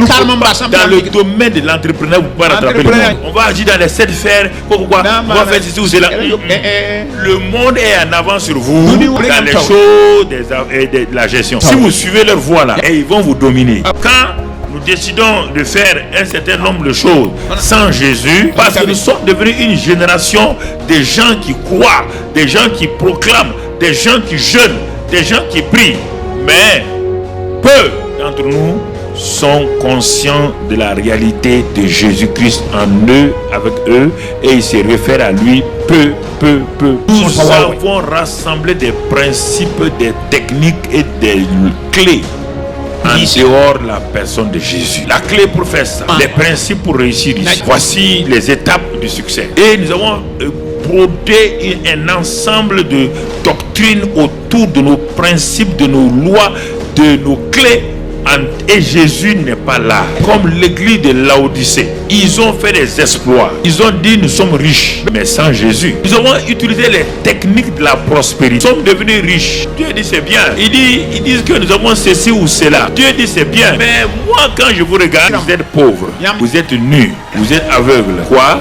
Dans le domaine de l'entrepreneur, vous pouvez rattraper le monde. On va agir dans les 7 sphères. Pourquoi? On va faire ceci ou cela. Le monde est en avance sur vous dans les choses de la gestion. Si vous suivez leur voie là, et ils vont vous dominer. Quand nous décidons de faire un certain nombre de choses sans Jésus, parce que nous sommes devenus une génération de gens qui croient, des gens qui proclament, des gens qui jeûnent, des gens qui prient. Mais peu d'entre nous sont conscients de la réalité de Jésus-Christ en eux, avec eux, et ils se réfèrent à lui peu. Nous avons rassemblé des principes, des techniques et des clés en dehors de la personne de Jésus. La clé pour faire ça, les principes pour réussir ici. Voici les étapes du succès. Et nous avons brodé un ensemble de doctrines autour de nos principes, de nos lois, de nos clés. Et Jésus n'est pas là. Comme l'église de Laodicée, ils ont fait des exploits. Ils ont dit nous sommes riches, mais sans Jésus. Ils ont utilisé les techniques de la prospérité. Nous sommes devenus riches. Dieu dit c'est bien. Ils disent que nous avons ceci ou cela. Dieu dit c'est bien. Mais moi quand je vous regarde, vous êtes pauvres, vous êtes nus, vous êtes aveugles. Quoi?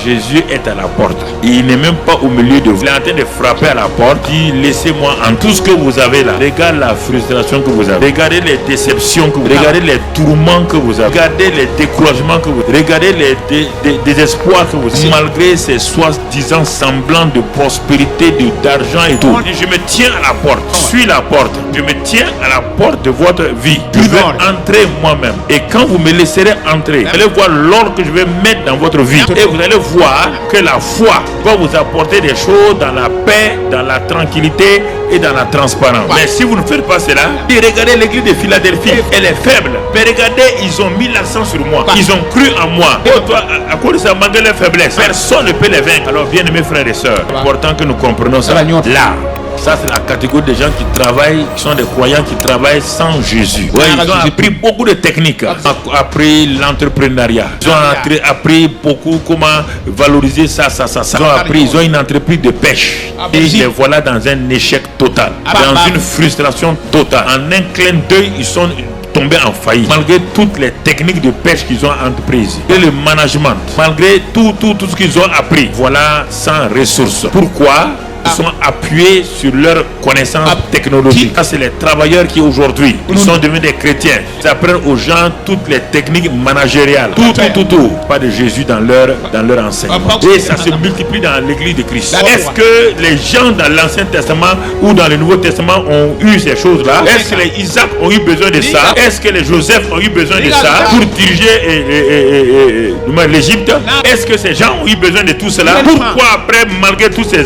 Jésus est à la porte. Il n'est même pas au milieu de vous. Il est en train de frapper à la porte. Il dit laissez-moi en tout ce que vous avez là. Regardez la frustration que vous avez. Regardez les déceptions que vous avez. Regardez les tourments que vous avez. Regardez les découragements que vous avez. Regardez les désespoirs que vous avez. Malgré ces soi-disant semblants de prospérité, d'argent et tout. Je me tiens à la porte. Je suis la porte. Je me tiens à la porte de votre vie. Je vais entrer moi-même. Et quand vous me laisserez entrer, vous allez voir l'or que je vais mettre dans votre vie. Et vous allez voir que la foi va vous apporter des choses dans la paix, dans la tranquillité et dans la transparence. Mais si vous ne faites pas cela, regardez l'église de Philadelphie, elle est faible. Mais regardez, ils ont mis l'accent sur moi. Ils ont cru en moi. Et toi, à cause de ça, malgré leur faiblesse, personne ne peut les vaincre. Alors, bien aimés frères et sœurs, c'est important que nous comprenions ça. Là, ça c'est la catégorie des gens qui travaillent, qui sont des croyants qui travaillent sans Jésus. Ouais, ils ont appris beaucoup de techniques. Ils ont appris l'entrepreneuriat. Ils ont appris beaucoup comment valoriser ça. Ils ont une entreprise de pêche. Et les voilà dans un échec total, dans une frustration totale. En un clin d'œil, ils sont tombés en faillite. Malgré toutes les techniques de pêche qu'ils ont entreprises et le management, malgré tout ce qu'ils ont appris, voilà, sans ressources. Pourquoi? Ils sont appuyés sur leur connaissance technologique. Ça, c'est les travailleurs qui aujourd'hui, ils sont devenus des chrétiens. Ils apprennent aux gens toutes les techniques managériales. Tout. Pas de Jésus dans leur enseignement. Et ça se multiplie dans l'église de Christ. Est-ce que les gens dans l'Ancien Testament ou dans le Nouveau Testament ont eu ces choses-là? Est-ce que les Isaac ont eu besoin de ça? Est-ce que les Joseph ont eu besoin de ça pour diriger l'Égypte? Est-ce que ces gens ont eu besoin de tout cela? Pourquoi après, malgré tous ces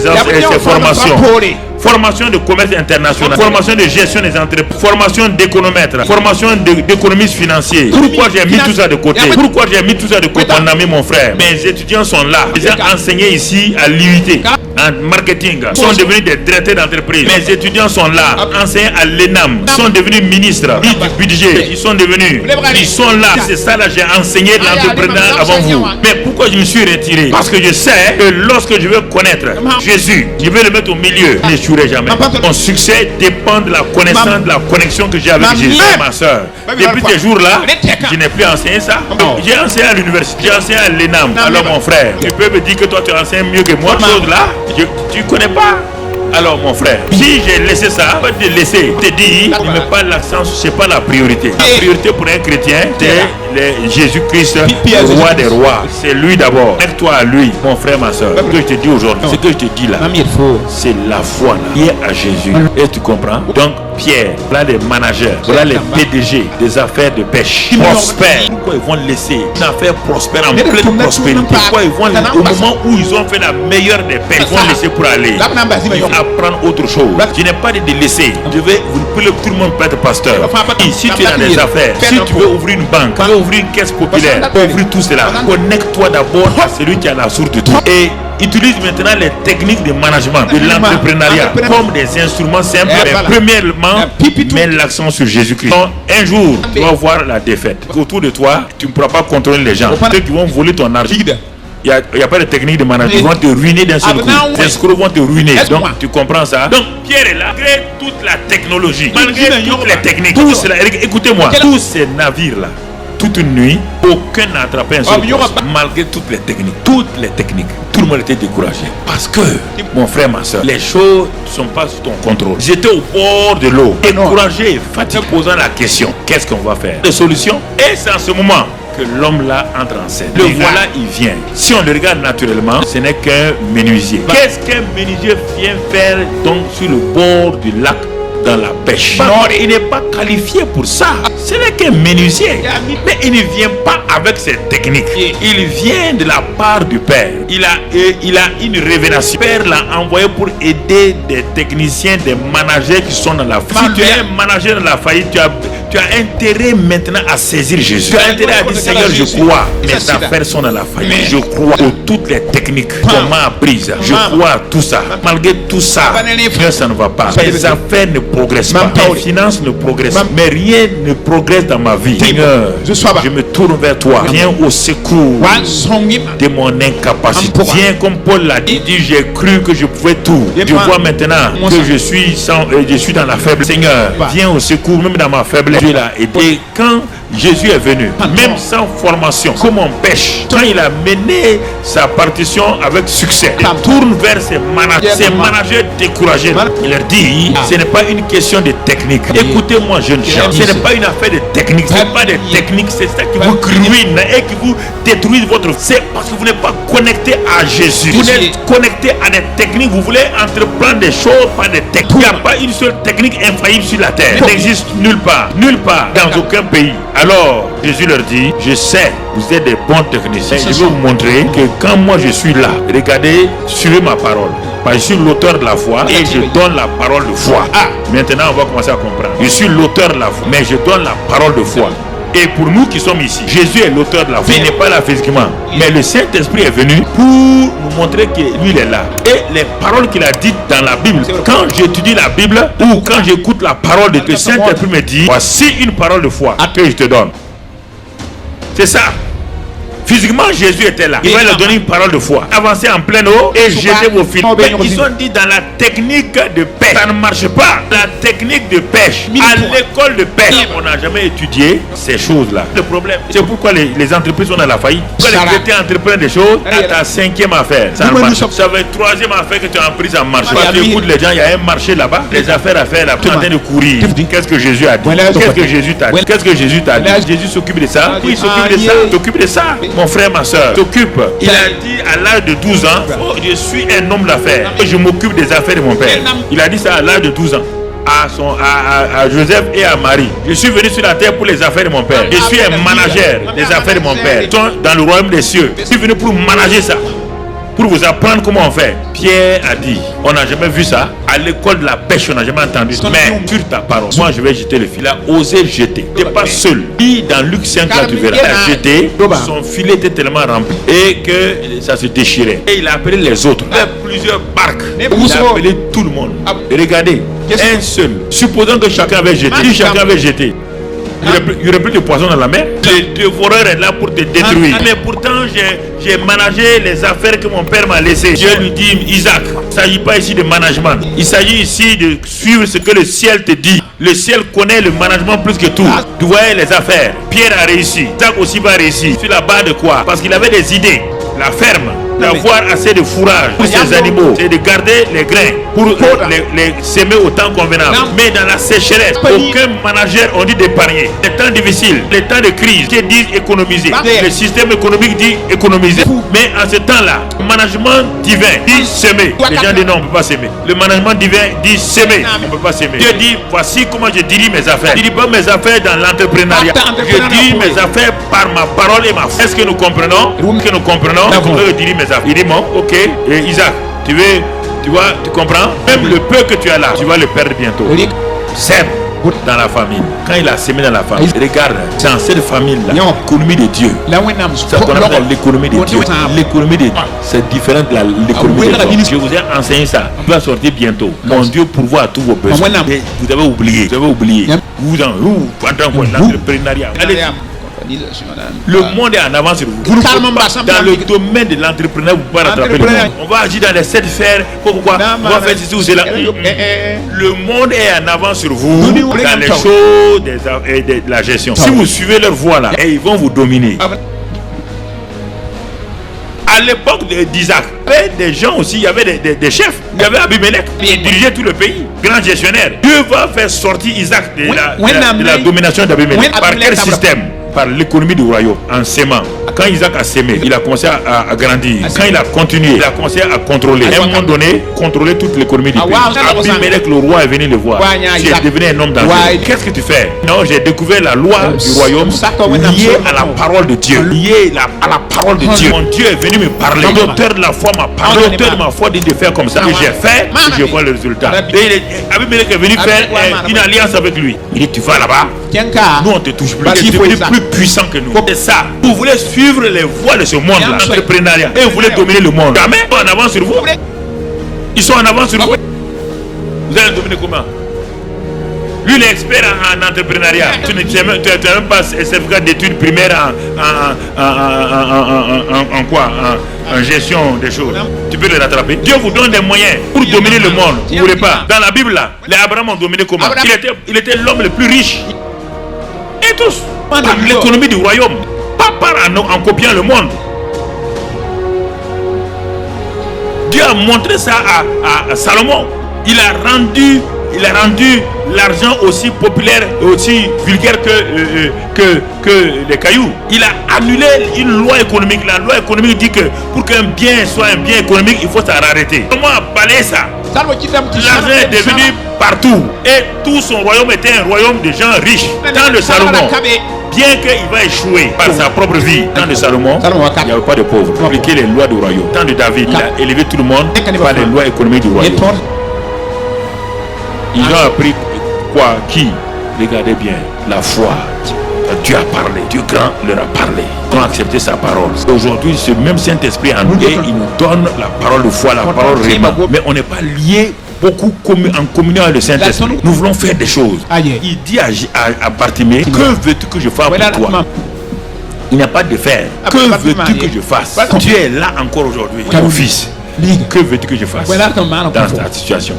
formation de commerce international, formation de gestion des entreprises, formation d'économètre, formation d'économiste financier. Pourquoi j'ai mis tout ça de côté? Mon ami, mon frère, mes étudiants sont là. Ils ont enseigné ici à l'UIT en marketing. Ils sont devenus des directeurs d'entreprise. Mes étudiants sont là, enseignés à l'ENAM. Ils sont devenus ministres du budget. Ils sont là. C'est ça là, j'ai enseigné l'entrepreneuriat avant vous. Mais pourquoi je me suis retiré? Parce que je sais que lorsque je veux connaître Jésus, je vais le mettre au milieu. Je n'échouerai jamais. Mon succès dépend de la connaissance, de la connexion que j'ai avec Jésus. Ma soeur, depuis ces jours-là, je n'ai plus enseigné ça. J'ai enseigné à l'université, j'ai enseigné à l'ENAM. Alors mon frère, tu peux me dire que toi tu enseignes mieux que moi. Chose là, tu ne connais pas. Alors mon frère, si j'ai laissé ça, pas te laisser, te dire, ne mets pas l'accent, c'est pas la priorité. La priorité pour un chrétien, c'est Jésus-Christ, le roi des rois. C'est lui d'abord. Mets-toi à lui, mon frère, ma soeur. Ce que je te dis aujourd'hui, ce que je te dis là, c'est la foi là, qui est à Jésus. Et tu comprends? Donc Pierre, voilà les managers, voilà les PDG des affaires de pêche. Ils prospèrent. Pourquoi ils vont laisser une affaire prospère en pleine prospérité? Pourquoi ils vont, au moment où ils ont fait la meilleure des pêches, ils vont laisser pour aller apprendre autre chose? Je n'ai pas de laisser. Tout le monde peut être pasteur. Si tu es dans des affaires, si tu veux ouvrir une banque, tu veux ouvrir une caisse populaire, ouvrir tout cela, connecte-toi d'abord à celui qui a la source de tout. Et utilise maintenant les techniques de management, de l'entrepreneuriat comme des instruments simples. Mais premièrement, mets l'accent sur Jésus-Christ. Un jour, tu vas voir la défaite. Autour de toi, tu ne pourras pas contrôler les gens. Ceux qui vont voler ton argent. Il n'y a pas de technique de management. Ils vont te ruiner d'un seul coup. Les escrocs vont te ruiner. Donc, tu comprends ça? Donc, Pierre est là, malgré toute la technologie, malgré toutes les techniques, tout cela, écoutez-moi, tous ces navires-là, toute une nuit, aucun n'a attrapé un seul poisson, malgré toutes les techniques. Toutes les techniques. Tout le monde était découragé. Parce que, mon frère, ma soeur, les choses ne sont pas sous ton contrôle. J'étais au bord de l'eau, découragé et fatigué, posant la question, qu'est-ce qu'on va faire? Des solutions? Et c'est en ce moment que l'homme là entre en scène. Le voilà, il vient. Si on le regarde naturellement, ce n'est qu'un menuisier. Qu'est-ce qu'un menuisier vient faire donc sur le bord du lac dans la pêche? Non, il n'est pas qualifié pour ça. Ce n'est qu'un menuisier. Mais il ne vient pas avec ses techniques. Il vient de la part du Père. Il a une révélation. Le Père l'a envoyé pour aider des techniciens, des managers qui sont dans la faillite. Si tu es un manager dans la faillite, tu as intérêt maintenant à saisir Jésus. Tu as intérêt à dire, Seigneur, je crois, mes affaires sont dans la faillite. Je crois à toutes les techniques qu'on m'a apprises. Je crois à tout ça. Malgré tout ça, ça ne va pas. Mes affaires ne progressent pas. Mes finances ne progressent pas. Mais rien ne progresse dans ma vie. Seigneur, je me tourne vers toi. Viens au secours de mon incapacité. Viens comme Paul l'a dit, j'ai cru que je pouvais tout. Je vois maintenant que je suis dans la faiblesse. Seigneur, viens au secours même dans ma faiblesse. Dieu l'a aidé. Quand Jésus est venu, même sans formation, comme on pêche, quand il a mené sa partition avec succès, il tourne vers ses managers découragés. Il leur dit, ce n'est pas une question de technique. Écoutez-moi, jeunes gens, ce n'est pas une affaire de technique. Ce n'est pas des techniques, c'est ça qui vous ruine et qui vous détruit votre vie. C'est parce que vous n'êtes pas connecté à Jésus. Vous êtes connecté à des techniques. Vous voulez entreprendre des choses par des techniques. Il n'y a pas une seule technique infaillible sur la terre. Elle n'existe nulle part, dans aucun pays. Alors, Jésus leur dit, je sais, vous êtes des bons techniciens. Je vais vous montrer que quand moi je suis là, regardez, suivez ma parole. Parce que je suis l'auteur de la foi et je donne la parole de foi. Maintenant on va commencer à comprendre. Je suis l'auteur de la foi, mais je donne la parole de foi. Et pour nous qui sommes ici, Jésus est l'auteur de la foi. Il n'est pas là physiquement. Mais le Saint-Esprit est venu pour nous montrer que lui il est là. Et les paroles qu'il a dites dans la Bible, quand j'étudie la Bible ou quand j'écoute la parole de Dieu, le Saint-Esprit me dit, voici une parole de foi que je te donne. C'est ça. Physiquement, Jésus était là. Il va leur donner une parole de foi. Avancez en pleine eau et jetez vos filets. Mais ils ont dit dans la technique de pêche. Ça ne marche pas. La technique de pêche. À l'école de pêche, on n'a jamais étudié ces choses-là. Le problème, c'est pourquoi les entreprises sont dans la faillite. Pourquoi les chrétiens entreprennent des choses. À ta cinquième affaire, ça marche. Ça va être troisième affaire que tu as prise en marche. Tu écoutes les gens, il y a un marché là-bas. Les affaires à faire là, tu es en train de courir. Qu'est-ce que Jésus a dit? Qu'est-ce que Jésus t'a dit? Qu'est-ce que Jésus t'a dit? Jésus s'occupe de ça. Oui, il s'occupe de ça. S'occupe de ça. Mon frère, ma soeur, t'occupe. Il a dit à l'âge de 12 ans, oh, je suis un homme d'affaires. Je m'occupe des affaires de mon père. Il a dit ça à l'âge de 12 ans. À Joseph et à Marie. Je suis venu sur la terre pour les affaires de mon père. Je suis un manager des affaires de mon père. Ils sont dans le royaume des cieux. Je suis venu pour manager ça. Pour vous apprendre comment on fait. Pierre a dit, on n'a jamais vu ça. À l'école de la pêche, on n'a jamais entendu. Mais sur ta parole, moi je vais jeter le filet. Il a osé jeter. Tu n'es pas seul. Puis dans Luc 5, là, tu verras. Il a jeté. Son filet était tellement rempli et que ça se déchirait. Et il a appelé les autres. Il y a plusieurs barques. Il a appelé tout le monde. Et regardez, un seul. Supposons que chacun avait jeté. Si chacun avait jeté, il n'y aurait plus de poisson dans la mer. Le dévoreur est là pour te détruire. Mais pourtant, j'ai managé les affaires que mon père m'a laissées. Dieu lui dit, Isaac, il ne s'agit pas ici de management. Il s'agit ici de suivre ce que le ciel te dit. Le ciel connaît le management plus que tout. Tu voyais les affaires. Pierre a réussi. Isaac aussi va réussir. Sur la base de quoi? Parce qu'il avait des idées. La ferme, d'avoir assez de fourrage pour ses animaux, c'est de garder les grains pour les semer au temps convenable. Mais dans la sécheresse, aucun manager on dit d'épargner. Les temps difficiles, les temps de crise, qui disent économiser. Le système économique dit économiser. Mais en ce temps-là, le management divin dit semer. Les gens disent non, on ne peut pas semer. Le management divin dit semer. On ne peut pas semer. Dieu dit voici comment je dirige mes affaires. Je ne dis pas mes affaires dans l'entrepreneuriat. Je dirige mes affaires par ma parole et ma foi. Est-ce que nous comprenons? Est-ce que nous comprenons? Comment je dirige mes affaires? Il dit bon, ok, et Isaac, tu comprends? Même le peu que tu as là, tu vas le perdre bientôt. Sème dans la famille. Quand il a semé dans la famille, regarde, c'est dans cette famille-là, l'économie de Dieu. Ça qu'on appelle l'économie de Dieu. L'économie de Dieu, c'est différent de l'économie de Dieu. Je vous ai enseigné ça. Il va sortir bientôt. Mon Dieu pourvoit à tous vos besoins. Vous avez oublié. Vous, l'entrepreneuriat. Allez. Le monde est en avance sur vous. Dans le domaine de l'entrepreneur, vous pouvez rattraper le monde. On va agir dans les 7 sphères. Pourquoi? On va faire ceci ou cela. Le monde est en avance sur vous dans les choses de la gestion. Si vous suivez leur voie là, ils vont vous dominer. À l'époque d'Isaac, il y avait des gens aussi, il y avait des chefs. Il y avait Abimelech qui dirigeait tout le pays, grand gestionnaire. Dieu va faire sortir Isaac de la domination d'Abimelech. Par quel système? Par l'économie du royaume, en sémant. Quand Isaac a sémé, il a commencé à grandir. Quand il a continué, il a commencé à contrôler. À un moment donné, contrôler toute l'économie du pays. Abimelech, le roi, est venu le voir. Tu es devenu un homme dangereux. Qu'est-ce que tu fais? Non, j'ai découvert la loi du royaume liée à la parole de Dieu. Liée à la parole de Dieu. Mon Dieu est venu me parler. Le docteur de la foi m'a parlé. Le docteur de ma foi dit de faire comme ça. Que j'ai fait, et je vois le résultat. Abimelech est venu faire une alliance avec lui. Il dit, tu vas là-bas. Nous, on te touche plus. Tu es devenu plus puissant que nous. C'est ça. Vous voulez suivre les voies de ce monde, l'entrepreneuriat, et vous voulez dominer le monde. Jamais ils sont en avance sur vous. Ils sont en avance sur vous. Vous allez dominer comment? Lui, il est expert en entrepreneuriat. Tu n'as même pas certificat d'études primaires en quoi? En gestion des choses. Tu peux le rattraper. Dieu vous donne des moyens pour dominer le monde. Vous ne voulez pas? Dans la Bible, là, les Abraham ont dominé comment? Il était l'homme le plus riche. Et tous, par l'économie du royaume, pas en copiant le monde. Dieu a montré ça à Salomon. Il a rendu l'argent aussi populaire, aussi vulgaire que les cailloux. Il a annulé une loi économique. La loi économique dit que pour qu'un bien soit un bien économique, il faut s'en arrêter. Comment a balayé ça? L'argent est devenu partout. Et tout son royaume était un royaume de gens riches. Dans le Salomon, bien qu'il va échouer par sa propre vie, dans le Salomon, il n'y avait pas de pauvres. Il a appliqué les lois du royaume. Dans de David, il a élevé tout le monde par les lois économiques du royaume. Ils ont appris quoi? Qui? Regardez bien, la foi. Dieu a parlé, Dieu grand leur a parlé. Ils ont accepté sa parole. Aujourd'hui, ce même Saint-Esprit en nous, et il nous donne la parole de foi, la parole réellement. Mais on n'est pas lié beaucoup en communion avec le Saint-Esprit. Nous voulons faire des choses. Il dit à Bartimée, que veux-tu que je fasse pour toi? Il n'y a pas de faire. Que veux-tu que je fasse? Tu es là encore aujourd'hui, mon fils. Que veux-tu que je fasse dans cette situation?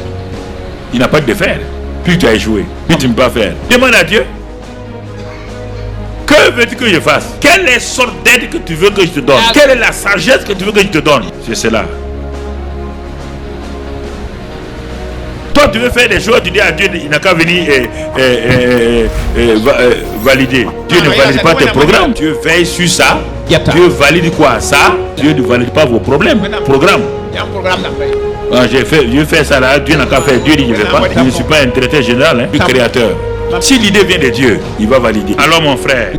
Il n'a pas de faire. Plus tu as échoué, plus tu ne peux pas faire. Demande à Dieu. Que veux-tu que je fasse? Quelle est la sorte d'aide que tu veux que je te donne? Quelle est la sagesse que tu veux que je te donne? C'est cela. Toi, tu veux faire des choses, tu dis à Dieu, il n'a qu'à venir valider. Dieu ne valide pas tes programmes. Dieu veille sur ça. Dieu valide quoi? Ça. Dieu ne valide pas vos problèmes. Programme. J'ai fait ça là, Dieu n'a qu'à faire. Dieu dit je ne vais pas. Je ne suis pas un directeur général, du créateur. Si l'idée vient de Dieu, il va valider. Alors mon frère,